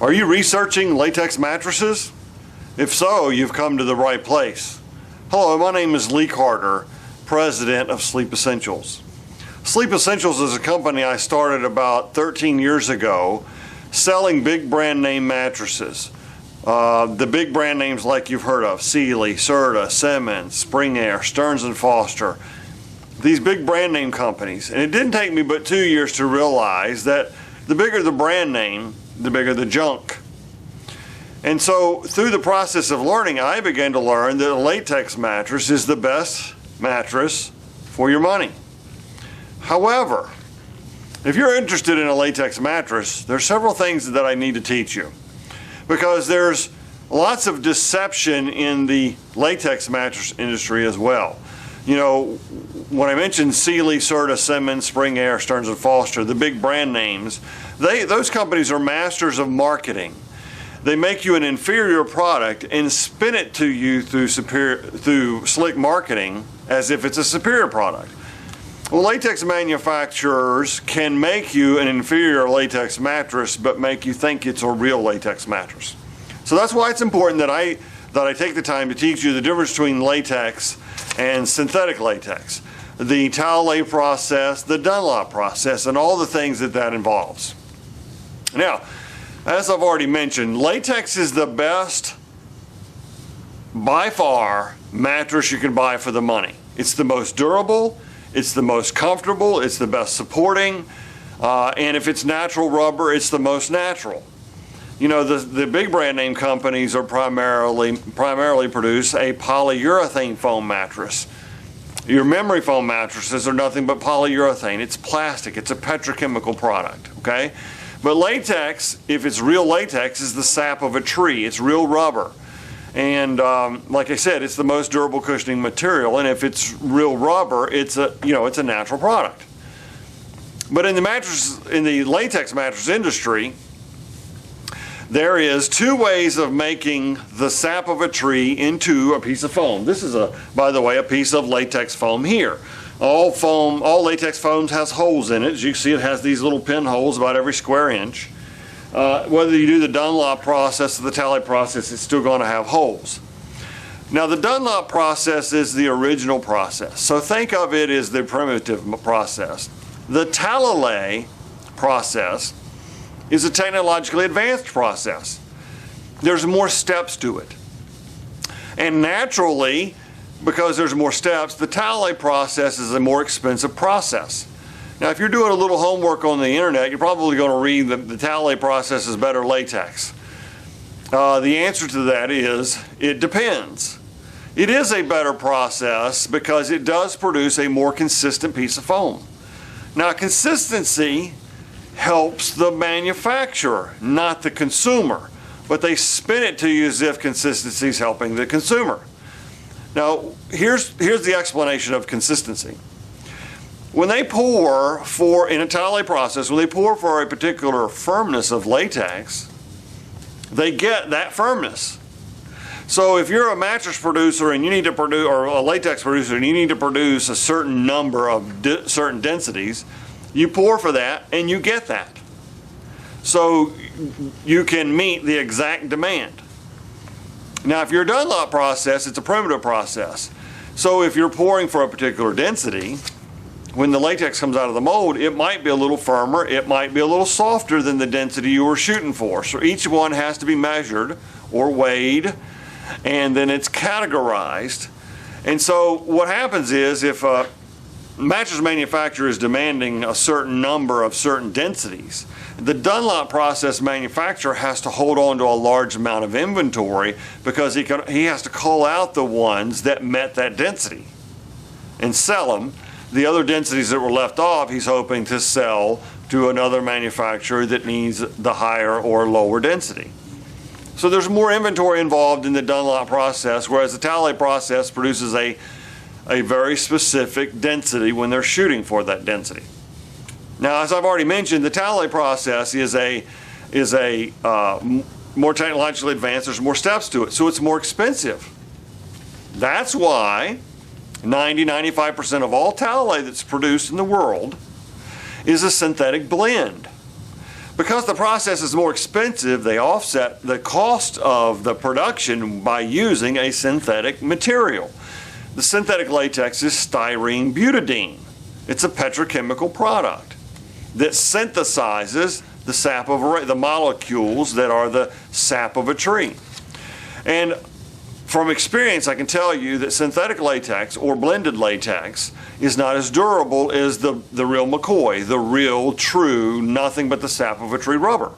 Are you researching latex mattresses? If so, you've come to the right place. Hello, my name is Lee Carter, President of Sleep Essentials. Sleep Essentials is a company I started about 13 years ago selling big brand name mattresses. The big brand names like you've heard of, Sealy, Serta, Simmons, Spring Air, Stearns & Foster. These big brand name companies. And it didn't take me but 2 years to realize that the bigger the brand name, the bigger the junk. And so through the process of learning, I began to learn that a latex mattress is the best mattress for your money. However, if you're interested in a latex mattress, there's several things that I need to teach you, because there's lots of deception in the latex mattress industry as well. You know, when I mentioned Sealy, Serta, Simmons, Spring Air, Stearns & Foster, the big brand names, those companies are masters of marketing. They make you an inferior product and spin it to you through slick marketing as if it's a superior product. Well, latex manufacturers can make you an inferior latex mattress but make you think it's a real latex mattress. So that's why it's important that I take the time to teach you the difference between latex and synthetic latex, the Talalay process, the Dunlop process, and all the things that involves. Now, as I've already mentioned, latex is the best, by far, mattress you can buy for the money. It's the most durable, it's the most comfortable, it's the best supporting, and if it's natural rubber, it's the most natural. You know, the big brand name companies are primarily produce a polyurethane foam mattress. Your memory foam mattresses are nothing but polyurethane. It's plastic. It's a petrochemical product, okay? But latex, if it's real latex, is the sap of a tree. It's real rubber. And like I said, it's the most durable cushioning material. And if it's real rubber, it's a natural product. But in the latex mattress industry, there is two ways of making the sap of a tree into a piece of foam. This is, by the way, a piece of latex foam here. All latex foams has holes in it. As you can see, it has these little pinholes about every square inch. Whether you do the Dunlop process or the Talalay process, it's still going to have holes. Now, the Dunlop process is the original process. So think of it as the primitive process. The Talalay process is a technologically advanced process. There's more steps to it. And naturally, because there's more steps, the Talalay process is a more expensive process. Now, if you're doing a little homework on the internet, you're probably going to read that the Talalay process is better latex. The answer to that is, it depends. It is a better process because it does produce a more consistent piece of foam. Now, consistency helps the manufacturer, not the consumer, but they spin it to you as if consistency is helping the consumer. Now, here's the explanation of consistency. When they pour in a Talalay process, when they pour for a particular firmness of latex, they get that firmness. So if you're a mattress producer and you need to produce, or a latex producer and you need to produce a certain number of certain densities, you pour for that and you get that. So you can meet the exact demand. Now, if you're a Dunlop process, it's a primitive process. So if you're pouring for a particular density, when the latex comes out of the mold, it might be a little firmer, it might be a little softer than the density you were shooting for. So each one has to be measured or weighed, and then it's categorized. And so what happens is, if a mattress manufacturer is demanding a certain number of certain densities, the Dunlop process manufacturer has to hold on to a large amount of inventory because he has to call out the ones that met that density and sell them. The other densities that were left off, he's hoping to sell to another manufacturer that needs the higher or lower density. So there's more inventory involved in the Dunlop process, whereas the Talalay process produces a very specific density when they're shooting for that density. Now, as I've already mentioned, the Talalay process is more technologically advanced. There's more steps to it, so it's more expensive. That's why 90–95% of all Talalay that's produced in the world is a synthetic blend. Because the process is more expensive, they offset the cost of the production by using a synthetic material. The synthetic latex is styrene butadiene. It's a petrochemical product that synthesizes the sap of the molecules that are the sap of a tree. And from experience, I can tell you that synthetic latex or blended latex is not as durable as the real McCoy, the real, true, nothing but the sap of a tree rubber.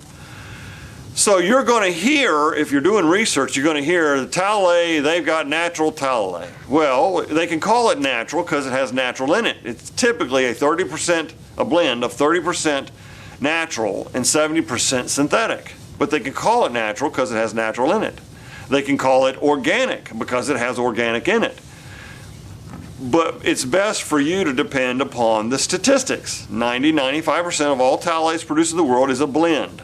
So you're going to hear, if you're doing research, you're going to hear the Talalay, they've got natural Talalay. Well, they can call it natural because it has natural in it. It's typically a blend of 30% natural and 70% synthetic. But they can call it natural because it has natural in it. They can call it organic because it has organic in it. But it's best for you to depend upon the statistics. 95% of all Talalays produced in the world is a blend.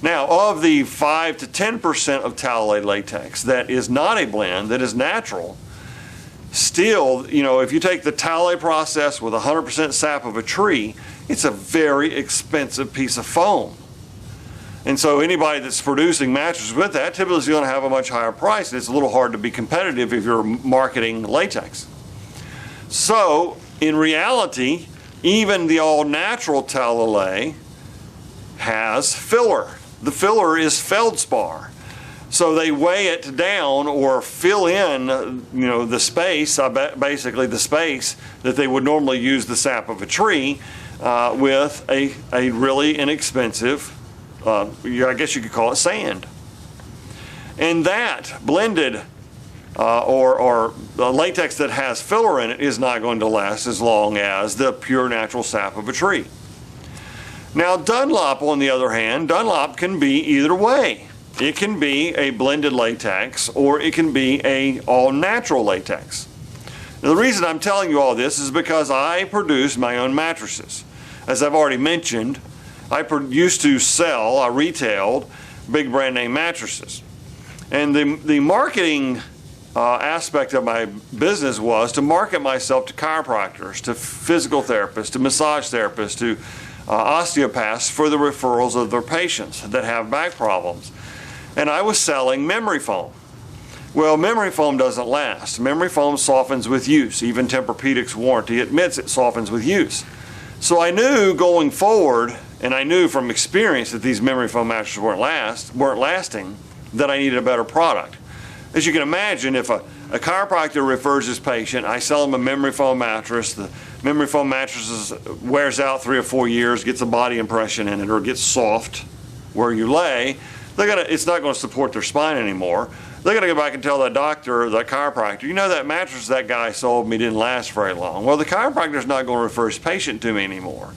Now, of the 5 to 10% of Talalay latex that is not a blend, that is natural, still, you know, if you take the Talalay process with 100% sap of a tree, it's a very expensive piece of foam. And so anybody that's producing mattresses with that typically is going to have a much higher price, and it's a little hard to be competitive if you're marketing latex. So, in reality, even the all-natural Talalay has filler. The filler is feldspar. So they weigh it down or fill in, you know, the space, basically the space that they would normally use the sap of a tree with a really inexpensive, I guess you could call it sand. And that blended or latex that has filler in it is not going to last as long as the pure natural sap of a tree. Now Dunlop, on the other hand, Dunlop can be either way. It can be a blended latex or it can be a all-natural latex. Now, the reason I'm telling you all this is because I produce my own mattresses. As I've already mentioned, I used to sell, I retailed big brand name mattresses. And the marketing aspect of my business was to market myself to chiropractors, to physical therapists, to massage therapists, to osteopaths for the referrals of their patients that have back problems. And I was selling memory foam. Well, memory foam doesn't last. Memory foam softens with use. Even Tempur-Pedic's warranty admits it softens with use. So I knew going forward, and I knew from experience that these memory foam mattresses weren't lasting, that I needed a better product. As you can imagine, if a chiropractor refers his patient, I sell him a memory foam mattress. The memory foam mattress wears out 3 or 4 years, gets a body impression in it, or gets soft where you lay. It's not going to support their spine anymore. They're going to go back and tell that doctor or that chiropractor, you know, that mattress that guy sold me didn't last very long. Well, the chiropractor's not going to refer his patient to me anymore.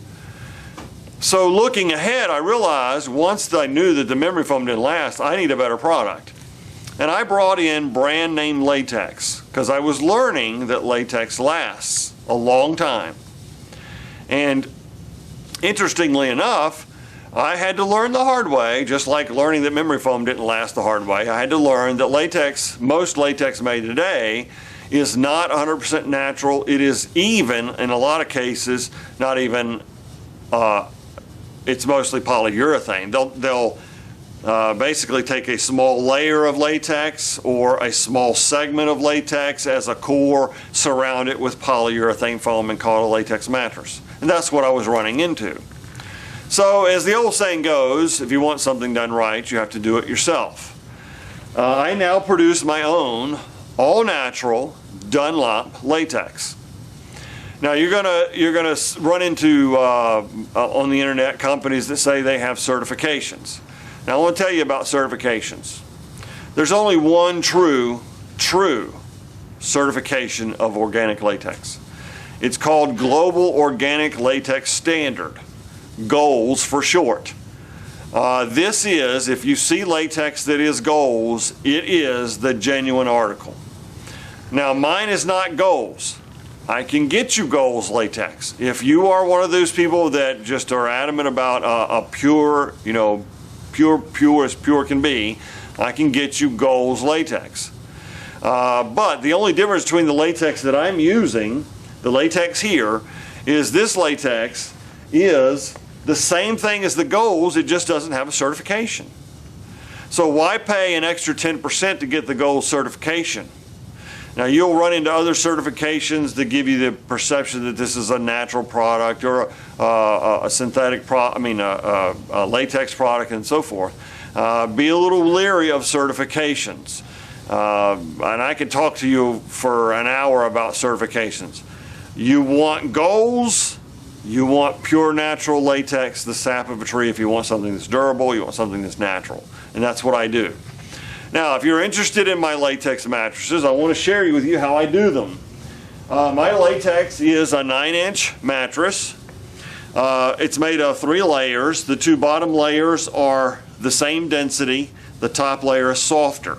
So looking ahead, I realized once I knew that the memory foam didn't last, I need a better product. And I brought in brand name latex because I was learning that latex lasts a long time. And interestingly enough, I had to learn the hard way, just like learning that memory foam didn't last the hard way. I had to learn that latex, most latex made today, is not 100% natural. It is even, in a lot of cases, not even, it's mostly polyurethane. They'll basically take a small layer of latex or a small segment of latex as a core, surround it with polyurethane foam and call it a latex mattress. And that's what I was running into. So as the old saying goes, if you want something done right, you have to do it yourself. I now produce my own all-natural Dunlop latex. Now you're gonna run into on the internet companies that say they have certifications. Now I want to tell you about certifications. There's only one true certification of organic latex. It's called Global Organic Latex Standard. GOLS for short. This is, if you see latex that is GOLS, it is the genuine article. Now mine is not GOLS. I can get you GOLS latex. If you are one of those people that just are adamant about a pure, you know, pure as pure can be, I can get you GOLS latex. But the only difference between the latex that I'm using, the latex here, is this latex is the same thing as the GOLS, it just doesn't have a certification. So why pay an extra 10% to get the GOLS certification? Now you'll run into other certifications that give you the perception that this is a natural product or a synthetic a latex product and so forth. Be a little leery of certifications. And I could talk to you for an hour about certifications. You want GOLS, you want pure natural latex, the sap of a tree. If you want something that's durable, you want something that's natural. And that's what I do. Now, if you're interested in my latex mattresses, I want to share with you how I do them. My latex is a 9-inch mattress. It's made of 3 layers. The 2 bottom layers are the same density. The top layer is softer.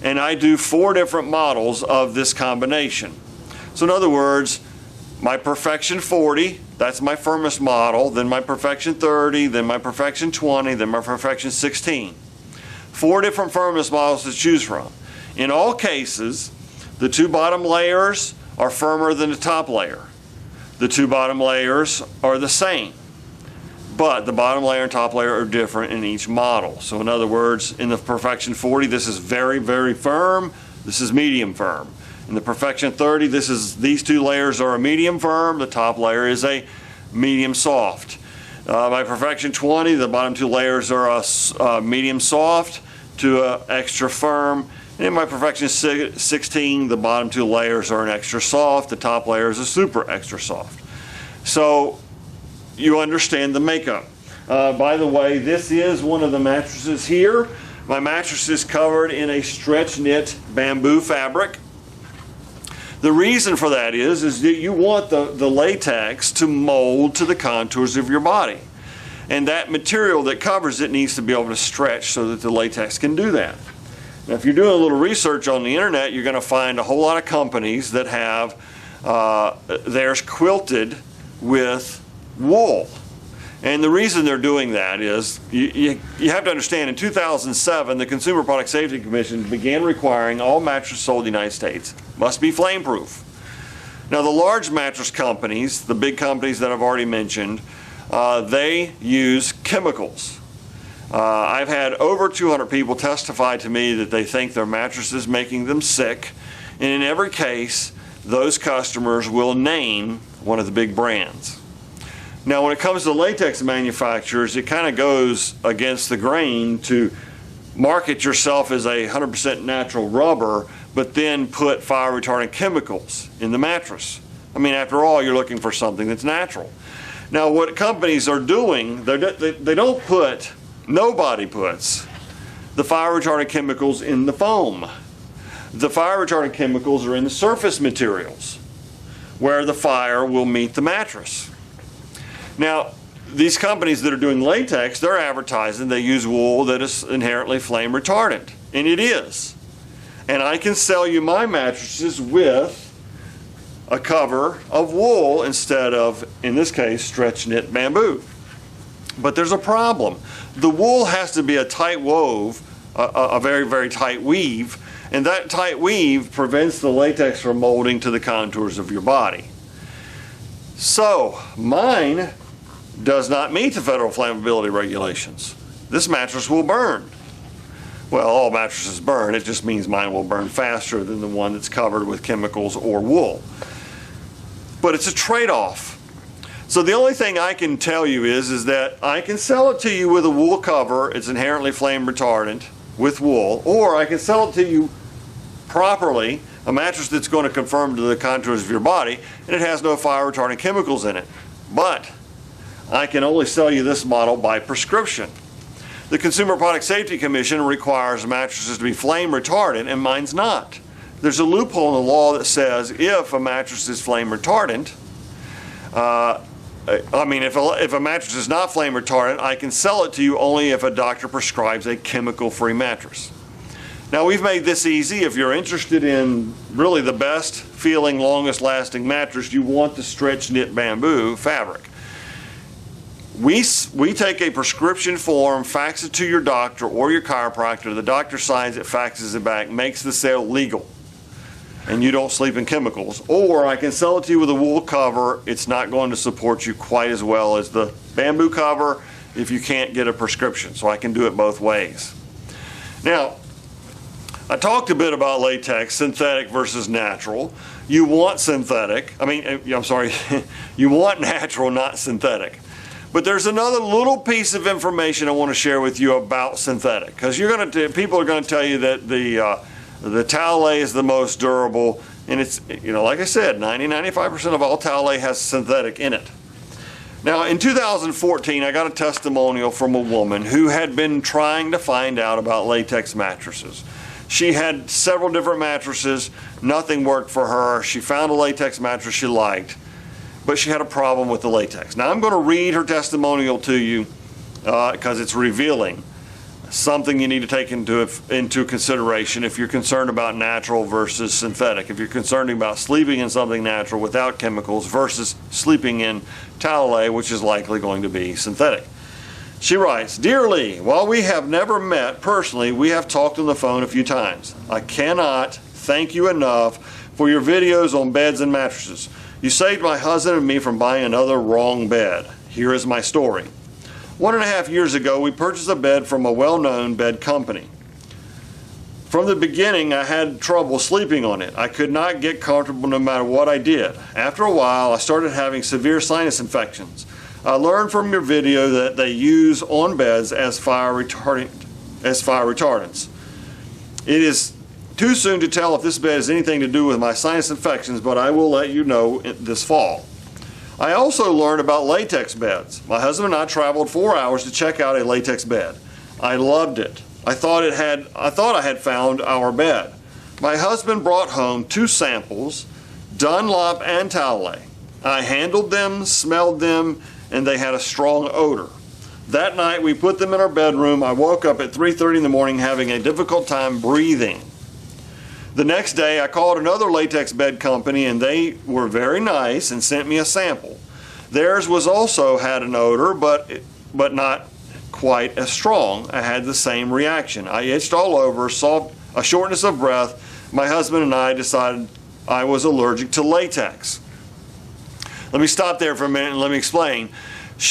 And I do 4 different models of this combination. So in other words, my Perfection 40, that's my firmest model, then my Perfection 30, then my Perfection 20, then my Perfection 16. 4 different firmness models to choose from. In all cases, the 2 bottom layers are firmer than the top layer. The 2 bottom layers are the same, but the bottom layer and top layer are different in each model. So in other words, in the Perfection 40, this is very, very firm. This is medium firm. In the Perfection 30, these 2 layers are a medium firm. The top layer is a medium soft. My Perfection 20, the bottom 2 layers are a medium soft to extra firm. And in my Perfection 16, the bottom 2 layers are an extra soft. The top layer is a super extra soft. So you understand the makeup. By the way, this is one of the mattresses here. My mattress is covered in a stretch knit bamboo fabric. The reason for that is that you want the latex to mold to the contours of your body. And that material that covers it needs to be able to stretch so that the latex can do that. Now, if you're doing a little research on the internet, you're going to find a whole lot of companies that have theirs quilted with wool. And the reason they're doing that is you have to understand, in 2007, the Consumer Product Safety Commission began requiring all mattresses sold in the United States must be flame proof. Now, the large mattress companies, the big companies that I've already mentioned, they use chemicals. I've had over 200 people testify to me that they think their mattress is making them sick, and in every case, those customers will name one of the big brands. Now, when it comes to latex manufacturers, it kind of goes against the grain to market yourself as a 100% natural rubber, but then put fire retardant chemicals in the mattress. I mean, after all, you're looking for something that's natural. Now, what companies are doing, nobody puts the fire retardant chemicals in the foam. The fire retardant chemicals are in the surface materials where the fire will meet the mattress. Now, these companies that are doing latex, they're advertising they use wool that is inherently flame retardant, and it is. And I can sell you my mattresses with a cover of wool instead of, in this case, stretch knit bamboo. But there's a problem. The wool has to be a tight wove, a very, very tight weave, and that tight weave prevents the latex from molding to the contours of your body. So, mine does not meet the federal flammability regulations. This mattress will burn. Well, all mattresses burn. It just means mine will burn faster than the one that's covered with chemicals or wool. But it's a trade-off. So the only thing I can tell you is that I can sell it to you with a wool cover. It's inherently flame retardant with wool. Or I can sell it to you properly, a mattress that's going to conform to the contours of your body, and it has no fire retardant chemicals in it. But I can only sell you this model by prescription. The Consumer Product Safety Commission requires mattresses to be flame retardant, and mine's not. There's a loophole in the law that says if a mattress is flame retardant, if a mattress is not flame retardant, I can sell it to you only if a doctor prescribes a chemical-free mattress. Now, we've made this easy. If you're interested in really the best feeling, longest lasting mattress, you want the stretch knit bamboo fabric. We take a prescription form, fax it to your doctor or your chiropractor. The doctor signs it, faxes it back, makes the sale legal. and you don't sleep in chemicals. Or I can sell it to you with a wool cover. It's not going to support you quite as well as the bamboo cover if you can't get a prescription. So I can do it both ways. Now, I talked a bit about latex, synthetic versus natural. You want synthetic, you want natural, not synthetic. But there's another little piece of information I want to share with you about synthetic, because people are going to tell you that the Talalay is the most durable, and it's, like I said, 95% of all Talalay has synthetic in it. Now, in 2014, I got a testimonial from a woman who had been trying to find out about latex mattresses. She had several different mattresses, nothing worked for her. She found a latex mattress she liked, but she had a problem with the latex. Now I'm going to read her testimonial to you because it's revealing something you need to take into consideration if you're concerned about natural versus synthetic, if you're concerned about sleeping in something natural without chemicals versus sleeping in Talalay, which is likely going to be synthetic. She writes, "Dear Lee, while we have never met personally, we have talked on the phone a few times. I cannot thank you enough for your videos on beds and mattresses. You saved my husband and me from buying another wrong bed. Here is my story. 1.5 years ago, we purchased a bed from a well-known bed company. From the beginning, I had trouble sleeping on it. I could not get comfortable no matter what I did. After a while, I started having severe sinus infections. I learned from your video that they use on beds as fire retardants. It is too soon to tell if this bed has anything to do with my sinus infections, but I will let you know this fall. I also learned about latex beds. My husband and I traveled 4 hours to check out a latex bed. I loved it. I thought I had found our bed. My husband brought home 2 samples, Dunlop and Talalay. I handled them, smelled them, and they had a strong odor. That night we put them in our bedroom. I woke up at 3:30 in the morning having a difficult time breathing. The next day I called another latex bed company and they were very nice and sent me a sample. Theirs was also had an odor, but not quite as strong. I had the same reaction. I itched all over, saw a shortness of breath. My husband and I decided I was allergic to latex." Let me stop there for a minute and let me explain.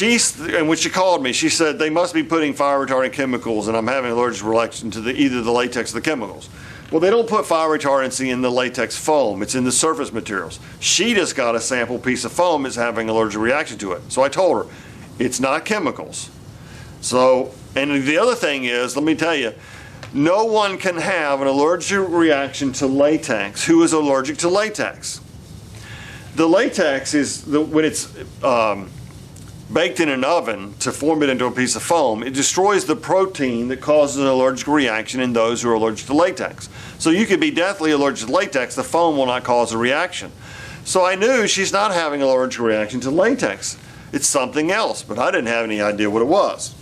And when she called me, she said they must be putting fire retardant chemicals and I'm having an allergic reaction to either the latex or the chemicals. Well, they don't put fire retardancy in the latex foam. It's in the surface materials. She just got a sample piece of foam that's having an allergic reaction to it. So I told her, it's not chemicals. So, and the other thing is, let me tell you, no one can have an allergic reaction to latex who is allergic to latex. The latex is, when it's baked in an oven to form it into a piece of foam, it destroys the protein that causes an allergic reaction in those who are allergic to latex. So you could be deathly allergic to latex, the foam will not cause a reaction. So I knew she's not having an allergic reaction to latex. It's something else, but I didn't have any idea what it was.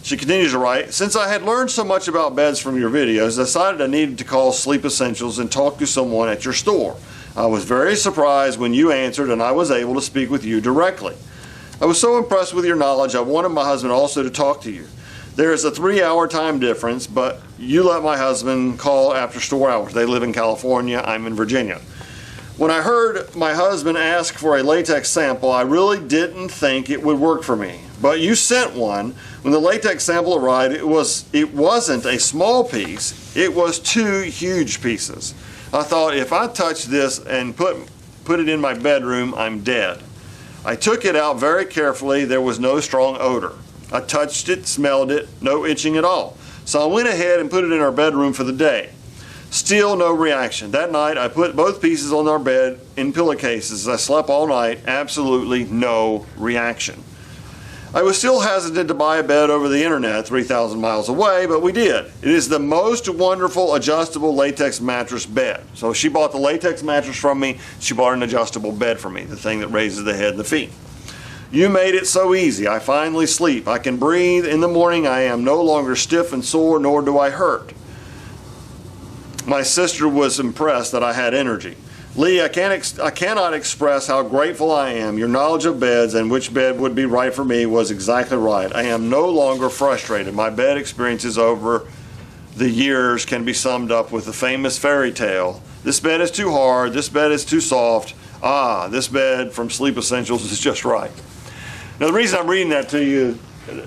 She continues to write, "Since I had learned so much about beds from your videos, I decided I needed to call Sleep Essentials and talk to someone at your store. I was very surprised when you answered and I was able to speak with you directly. I was so impressed with your knowledge, I wanted my husband also to talk to you. There is a 3-hour time difference, but you let my husband call after store hours. They live in California, I'm in Virginia. When I heard my husband ask for a latex sample, I really didn't think it would work for me. But you sent one. When the latex sample arrived, it wasn't a small piece, it was 2 huge pieces. I thought, if I touch this and put it in my bedroom, I'm dead. I took it out very carefully. There was no strong odor. I touched it, smelled it, no itching at all. So I went ahead and put it in our bedroom for the day. Still no reaction. That night I put both pieces on our bed in pillowcases. I slept all night, absolutely no reaction. I was still hesitant to buy a bed over the internet 3,000 miles away, but we did. It is the most wonderful adjustable latex mattress bed. So she bought the latex mattress from me, she bought an adjustable bed for me, the thing that raises the head and the feet. You made it so easy. I finally sleep. I can breathe. In the morning I am no longer stiff and sore, nor do I hurt. My sister was impressed that I had energy. Lee, I cannot express how grateful I am. Your knowledge of beds and which bed would be right for me was exactly right. I am no longer frustrated. My bed experience is over. the years can be summed up with the famous fairy tale. This bed is too hard, this bed is too soft. Ah, this bed from Sleep Essentials is just right. Now the reason I'm reading that to you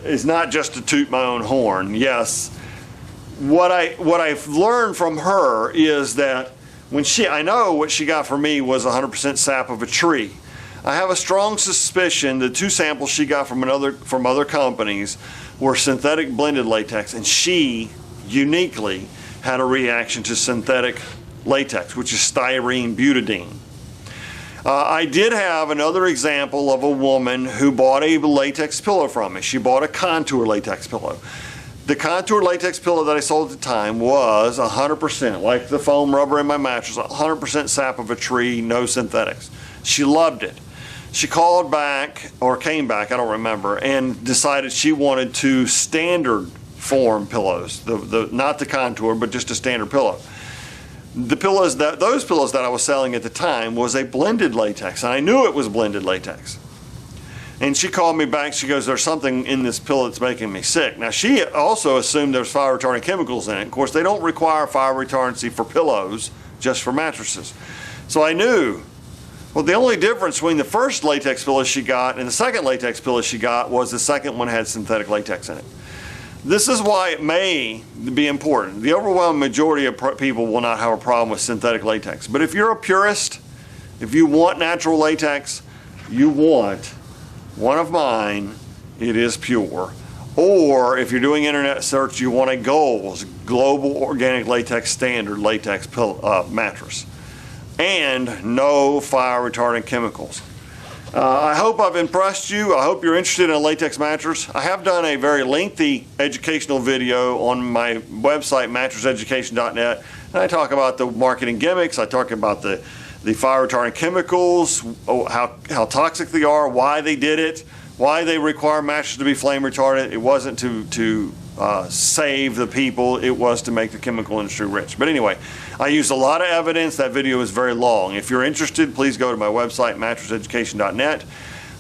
is not just to toot my own horn. Yes, what I've learned from her is that I know what she got for me was 100% sap of a tree. I have a strong suspicion the 2 samples she got from other companies were synthetic blended latex, and she uniquely had a reaction to synthetic latex, which is styrene butadiene. I did have another example of a woman who bought a latex pillow from me. She bought a contour latex pillow. The contour latex pillow that I sold at the time was 100%, like the foam rubber in my mattress, 100% sap of a tree, no synthetics. She loved it. She called back, or came back, I don't remember, and decided she wanted 2 standard form pillows, not the contour, but just a standard pillow. Those pillows that I was selling at the time was a blended latex, and I knew it was blended latex. And she called me back, she goes, there's something in this pillow that's making me sick. Now she also assumed there's fire retardant chemicals in it. Of course, they don't require fire retardancy for pillows, just for mattresses. So I knew, well, the only difference between the first latex pillow she got and the second latex pillow she got was the second one had synthetic latex in it. This is why it may be important. The overwhelming majority of people will not have a problem with synthetic latex. But if you're a purist, if you want natural latex, you want one of mine, it is pure. Or if you're doing internet search, you want a GOLS, Global Organic Latex Standard latex mattress. And no fire retardant chemicals. I hope I've impressed you. I hope you're interested in a latex mattress. I have done a very lengthy educational video on my website, mattresseducation.net, and I talk about the marketing gimmicks. I talk about the fire retardant chemicals, how toxic they are, why they did it, why they require mattresses to be flame retardant. It wasn't to save the people, it was to make the chemical industry rich. But anyway, I used a lot of evidence. That video is very long. If you're interested, please go to my website, mattresseducation.net.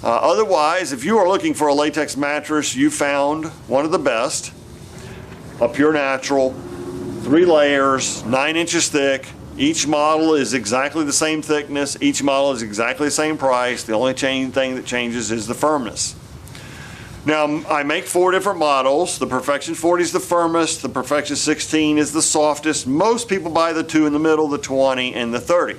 Otherwise, if you are looking for a latex mattress, you found one of the best, a pure natural, 3 layers, 9 inches thick. Each model is exactly the same thickness. Each model is exactly the same price. The only thing that changes is the firmness. Now, I make 4 different models. The Perfection 40 is the firmest. The Perfection 16 is the softest. Most people buy the 2 in the middle, the 20 and the 30.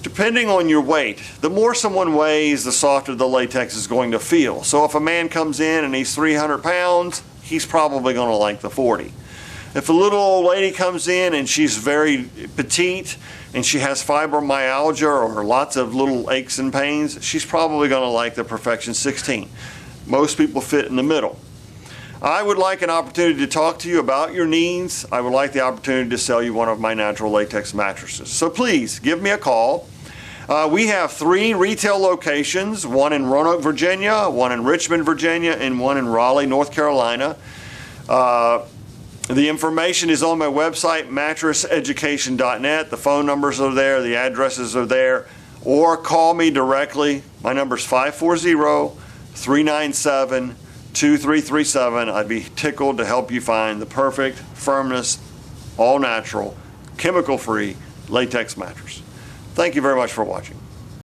Depending on your weight, the more someone weighs, the softer the latex is going to feel. So if a man comes in and he's 300 pounds, he's probably going to like the 40. If a little old lady comes in and she's very petite and she has fibromyalgia or lots of little aches and pains, she's probably going to like the Perfection 16. Most people fit in the middle. I would like an opportunity to talk to you about your needs. I would like the opportunity to sell you one of my natural latex mattresses. So please give me a call. We have 3 retail locations, one in Roanoke, Virginia, one in Richmond, Virginia, and one in Raleigh, North Carolina. The information is on my website, mattresseducation.net. The phone numbers are there, the addresses are there, or call me directly. My number is 540-397-2337. I'd be tickled to help you find the perfect, firmness, all natural, chemical-free latex mattress. Thank you very much for watching.